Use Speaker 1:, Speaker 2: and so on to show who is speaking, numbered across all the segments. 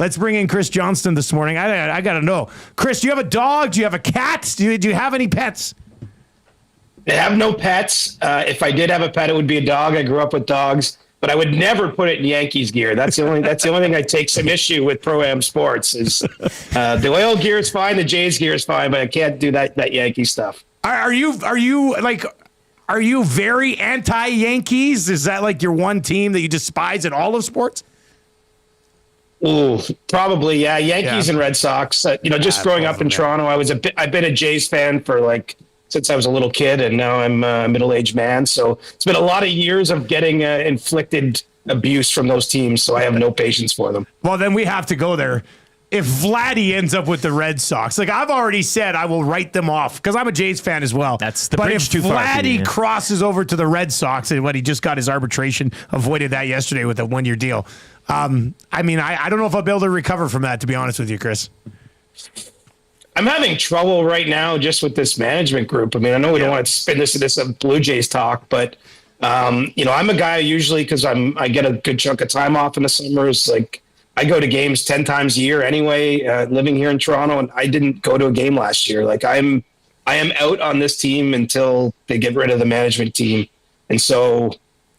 Speaker 1: Let's bring in Chris Johnston this morning. I got to know. Chris, do you have a dog? Do you have a cat? Do you have any pets?
Speaker 2: I have no pets. If I did have a pet, it would be a dog. I grew up with dogs, but I would never put it in Yankees gear. That's the only thing I take some issue with Pro-Am Sports is the oil gear is fine, the Jays gear is fine, but I can't do that Yankee stuff.
Speaker 1: Are you very anti-Yankees? Is that like your one team that you despise in all of sports?
Speaker 2: Ooh, probably, yeah. Yankees and Red Sox. Just growing up in Toronto, I've been a Jays fan for since I was a little kid, and now I'm a middle-aged man. So it's been a lot of years of getting inflicted abuse from those teams, so I have no patience for them.
Speaker 1: Well, then we have to go there. If Vladdy ends up with the Red Sox, I've already said I will write them off because I'm a Jays fan as well.
Speaker 3: That's the bridge too far.
Speaker 1: But if Vladdy crosses over to the Red Sox, and he just got his arbitration, avoided that yesterday with a 1-year deal. I don't know if I'll be able to recover from that, to be honest with you, Chris.
Speaker 2: I'm having trouble right now just with this management group. I know we don't want to spin this into some Blue Jays talk, but I'm a guy usually because I get a good chunk of time off in the summers. I go to games 10 times a year anyway, living here in Toronto, and I didn't go to a game last year. I am out on this team until they get rid of the management team. And so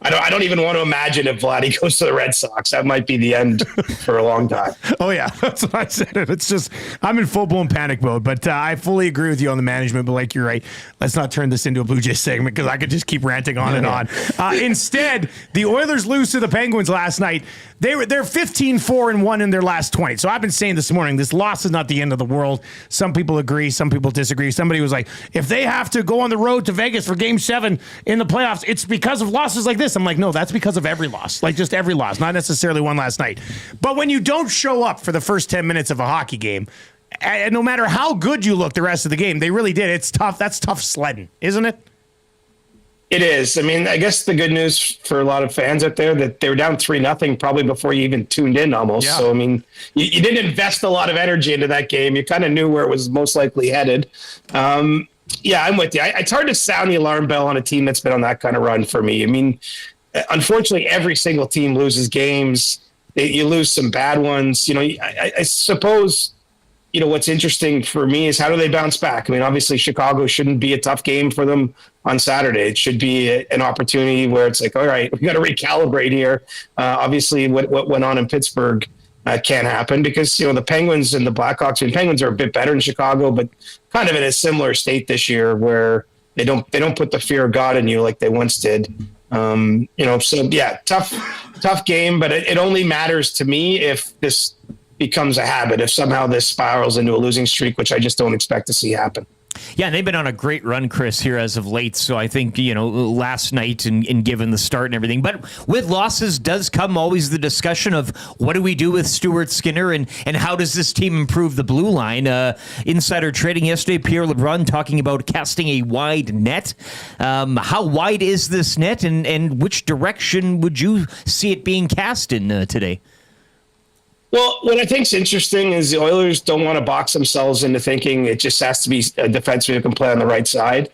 Speaker 2: I don't even want to imagine if Vladdy goes to the Red Sox. That might be the end for a long time.
Speaker 1: Oh, yeah. That's what I said. It's just, I'm in full-blown panic mode, but I fully agree with you on the management, but you're right. Let's not turn this into a Blue Jays segment because I could just keep ranting on and on. Instead, the Oilers lose to the Penguins last night. They're 15-4-1 in their last 20. So I've been saying this morning, this loss is not the end of the world. Some people agree, some people disagree. Somebody was like, if they have to go on the road to Vegas for Game 7 in the playoffs, it's because of losses like this. I'm like, no, that's because of every loss. Just every loss, not necessarily one last night. But when you don't show up for the first 10 minutes of a hockey game, and no matter how good you look the rest of the game, they really did. It's tough. That's tough sledding, isn't it?
Speaker 2: It is. I guess the good news for a lot of fans out there that they were down 3-0 probably before you even tuned in almost. Yeah. So, you didn't invest a lot of energy into that game. You kind of knew where it was most likely headed. Yeah, I'm with you. It's hard to sound the alarm bell on a team that's been on that kind of run for me. Unfortunately, every single team loses games. You lose some bad ones. I suppose, what's interesting for me is how do they bounce back? Obviously, Chicago shouldn't be a tough game for them on Saturday. It should be an opportunity where it's all right, we got to recalibrate here. Obviously, what went on in Pittsburgh can't happen because, the Penguins and the Blackhawks, Penguins are a bit better in Chicago, but kind of in a similar state this year where they don't put the fear of God in you like they once did. So yeah, tough game, but it only matters to me if this becomes a habit, if somehow this spirals into a losing streak, which I just don't expect to see happen.
Speaker 3: Yeah, they've been on a great run, Chris, here as of late. So I think, last night and given the start and everything. But with losses does come always the discussion of what do we do with Stuart Skinner and how does this team improve the blue line? Insider trading yesterday, Pierre LeBrun talking about casting a wide net. How wide is this net and which direction would you see it being cast in today?
Speaker 2: Well, what I think is interesting is the Oilers don't want to box themselves into thinking it just has to be a defenseman who can play on the right side,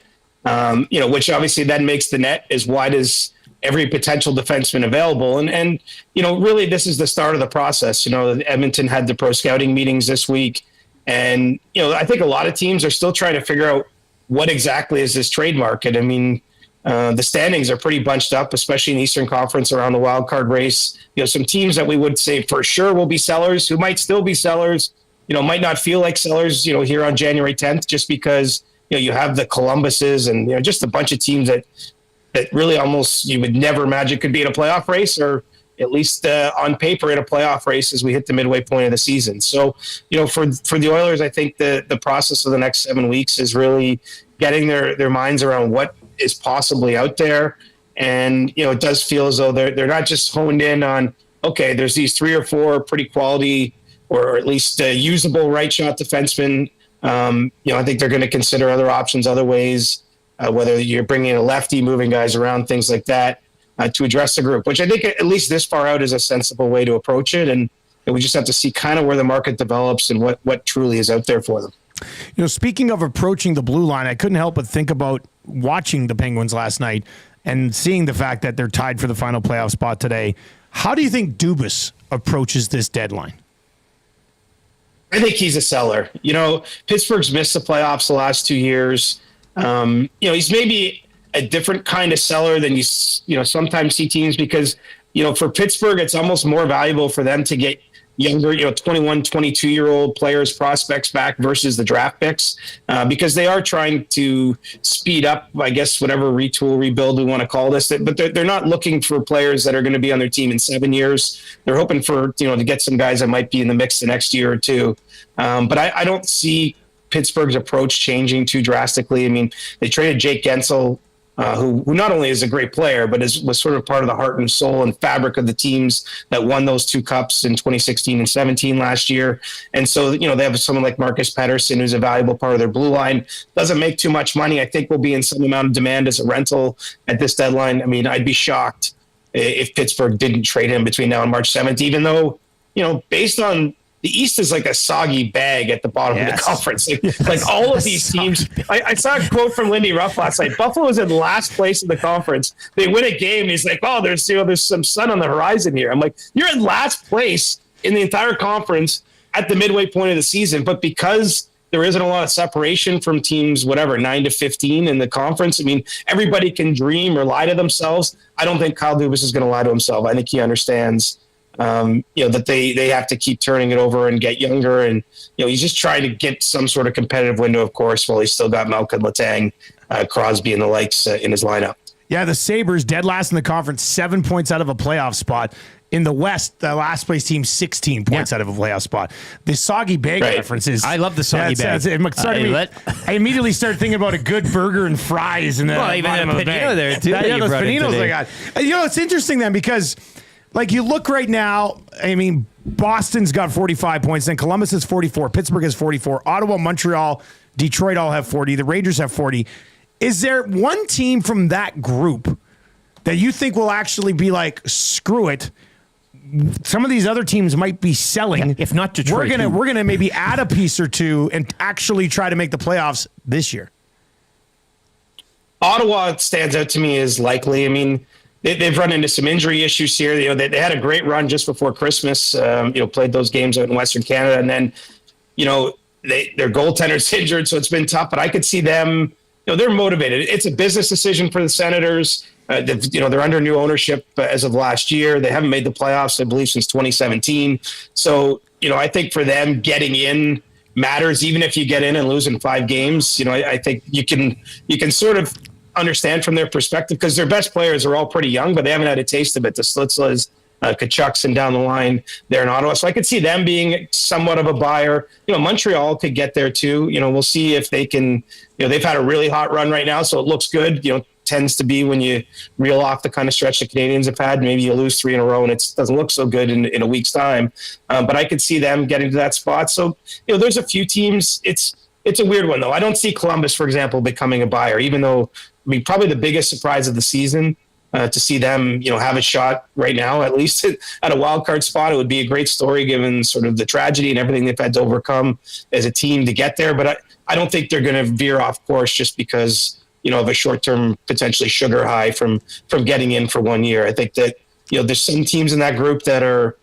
Speaker 2: which obviously then makes the net as wide as every potential defenseman available. And really this is the start of the process. Edmonton had the pro scouting meetings this week. And, I think a lot of teams are still trying to figure out what exactly is this trade market. The standings are pretty bunched up, especially in the Eastern Conference around the wild card race. Some teams that we would say for sure will be sellers who might still be sellers, might not feel like sellers, here on January 10th, just because, you have the Columbuses and, just a bunch of teams that really almost you would never imagine could be in a playoff race or at least on paper in a playoff race as we hit the midway point of the season. So, for the Oilers, I think the process of the next 7 weeks is really getting their minds around what is possibly out there. And, it does feel as though they're not just honed in on, okay, there's these 3 or 4 pretty quality or at least usable right shot defensemen. I think they're going to consider other options, other ways, whether you're bringing a lefty, moving guys around, things like that, to address the group, which I think at least this far out is a sensible way to approach it. And we just have to see kind of where the market develops and what truly is out there for them.
Speaker 1: Speaking of approaching the blue line, I couldn't help but think about watching the Penguins last night and seeing the fact that they're tied for the final playoff spot today. How do you think Dubas approaches this deadline?
Speaker 2: I think he's a seller. Pittsburgh's missed the playoffs the last 2 years. He's maybe a different kind of seller than you sometimes see teams because, for Pittsburgh, it's almost more valuable for them to get younger, 21, 22-year-old players, prospects back versus the draft picks because they are trying to speed up, I guess, whatever retool, rebuild we want to call this. But they're not looking for players that are going to be on their team in 7 years. They're hoping for, to get some guys that might be in the mix the next year or two. But I don't see Pittsburgh's approach changing too drastically. I mean, they traded Jake Gensel, who not only is a great player, but was sort of part of the heart and soul and fabric of the teams that won those 2 cups in 2016 and 17 last year. And so, they have someone like Marcus Petterson, who's a valuable part of their blue line. Doesn't make too much money. I think will be in some amount of demand as a rental at this deadline. I mean, I'd be shocked if Pittsburgh didn't trade him between now and March 7th, even though, based on the East is like a soggy bag at the bottom of the conference. Like all of these teams. I saw a quote from Lindy Ruff last night. Buffalo is in last place in the conference. They win a game. He's like, oh, there's some sun on the horizon here. I'm like, you're in last place in the entire conference at the midway point of the season. But because there isn't a lot of separation from teams, 9 to 15 in the conference, I mean, everybody can dream or lie to themselves. I don't think Kyle Dubas is going to lie to himself. I think he understands that they have to keep turning it over and get younger. And, he's just trying to get some sort of competitive window, of course, while he's still got Malcolm Letang, Crosby and the likes in his lineup.
Speaker 1: Yeah, the Sabres dead last in the conference, 7 points out of a playoff spot. In the West, the last place team, 16 points out of a playoff spot. The soggy bag reference is...
Speaker 3: I love the soggy bag.
Speaker 1: I immediately started thinking about a good burger and fries in the bottom of the bag.
Speaker 3: There, too.
Speaker 1: Yeah, those paninos I got. It's interesting then because... Like you look right now, I mean, Boston's got 45 points, then Columbus has 44, Pittsburgh has 44, Ottawa, Montreal, Detroit all have 40, the Rangers have 40. Is there one team from that group that you think will actually be like, screw it? Some of these other teams might be selling.
Speaker 3: If not Detroit.
Speaker 1: We're gonna maybe add a piece or two and actually try to make the playoffs this year.
Speaker 2: Ottawa stands out to me as likely. I mean, they've run into some injury issues here. They had a great run just before Christmas. Played those games out in Western Canada, and then, their goaltender's injured, so it's been tough. But I could see them. They're motivated. It's a business decision for the Senators. They're under new ownership as of last year. They haven't made the playoffs, I believe, since 2017. So, I think for them, getting in matters. Even if you get in and lose in 5 games, I think you can sort of understand from their perspective because their best players are all pretty young, but they haven't had a taste of it. The Slitzlas, Kachucks, and down the line there in Ottawa. So I could see them being somewhat of a buyer. Montreal could get there too. We'll see if they can. They've had a really hot run right now, so it looks good. Tends to be when you reel off the kind of stretch the Canadians have had. Maybe you lose 3 in a row and it doesn't look so good in a week's time. But I could see them getting to that spot. So there's a few teams. It's a weird one though. I don't see Columbus, for example, becoming a buyer, even though. I mean, probably the biggest surprise of the season to see them, have a shot right now, at least at a wild card spot. It would be a great story given sort of the tragedy and everything they've had to overcome as a team to get there. But I don't think they're going to veer off course just because, of a short-term, potentially sugar high from getting in for 1 year. I think that, there's some teams in that group that are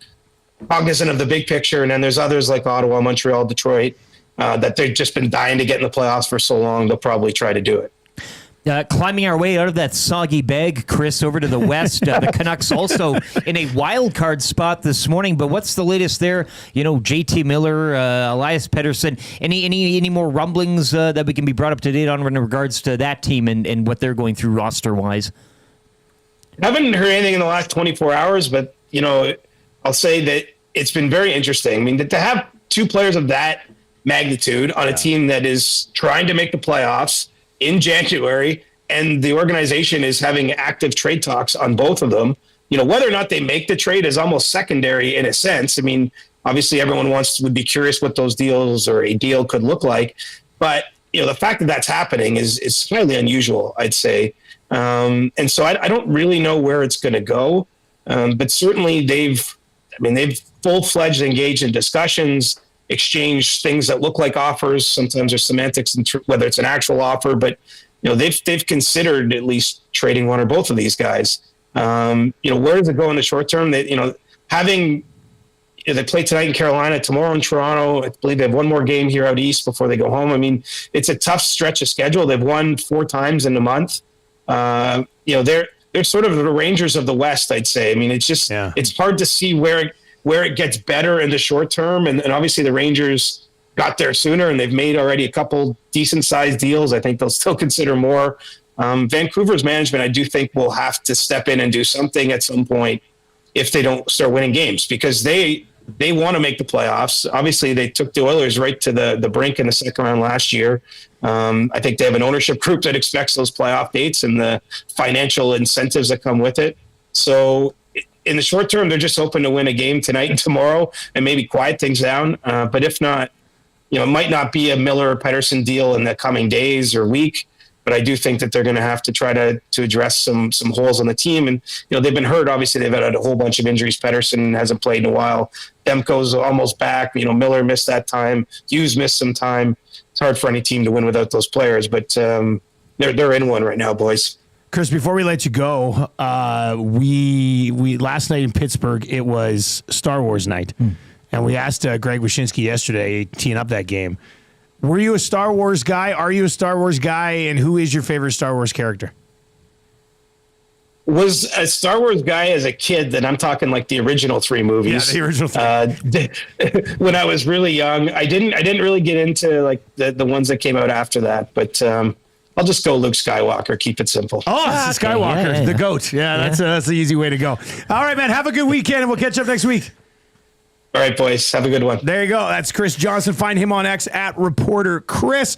Speaker 2: cognizant of the big picture. And then there's others like Ottawa, Montreal, Detroit, that they've just been dying to get in the playoffs for so long. They'll probably try to do it.
Speaker 3: Climbing our way out of that soggy bag, Chris, over to the West. The Canucks also in a wild card spot this morning. But what's the latest there? JT Miller, Elias Petterson. Any more rumblings that we can be brought up to date on in regards to that team and what they're going through roster wise?
Speaker 2: I haven't heard anything in the last 24 hours, but I'll say that it's been very interesting. I mean, to have 2 players of that magnitude on a team that is trying to make the playoffs in January, and the organization is having active trade talks on both of them. Whether or not they make the trade is almost secondary in a sense. I mean, obviously everyone would be curious what those deals or a deal could look like, but the fact that that's happening is highly unusual, I'd say. And so I don't really know where it's going to go, but certainly they've full-fledged engaged in discussions, exchange things that look like offers. Sometimes there's semantics and whether it's an actual offer, but they've considered at least trading one or both of these guys. Where does it go in the short term? That having They play tonight in Carolina, tomorrow in Toronto. I believe they have one more game here out east before they go home. I mean, it's a tough stretch of schedule. They've won 4 times in a month. They're sort of the Rangers of the West, I'd say. I mean, it's just it's hard to see where it gets better in the short term. And obviously the Rangers got there sooner, and they've made already a couple decent-sized deals. I think they'll still consider more. Vancouver's management, I do think, will have to step in and do something at some point if they don't start winning games, because they want to make the playoffs. Obviously, they took the Oilers right to the brink in the second round last year. I think they have an ownership group that expects those playoff dates and the financial incentives that come with it. So in the short term, they're just hoping to win a game tonight and tomorrow and maybe quiet things down. But if not, it might not be a Miller or Petterson deal in the coming days or week. But I do think that they're going to have to try to address some holes on the team. And, they've been hurt. Obviously, they've had a whole bunch of injuries. Petterson hasn't played in a while. Demko's almost back. Miller missed that time. Hughes missed some time. It's hard for any team to win without those players. But they're in one right now, boys.
Speaker 1: Chris, before we let you go, we last night in Pittsburgh, it was Star Wars night. And we asked Greg Wyshynski yesterday, teeing up that game, were you a Star Wars guy? Are you a Star Wars guy? And who is your favorite Star Wars character?
Speaker 2: Was a Star Wars guy as a kid, then I'm talking like the original 3 movies.
Speaker 1: Yeah, the original 3.
Speaker 2: When I was really young, I didn't really get into like the ones that came out after that, but I'll just go Luke Skywalker. Keep it simple.
Speaker 1: Oh, it's Skywalker, the GOAT. Yeah, that's the easy way to go. All right, man. Have a good weekend, and we'll catch up next week.
Speaker 2: All right, boys. Have a good one.
Speaker 1: There you go. That's Chris Johnston. Find him on X at Reporter Chris.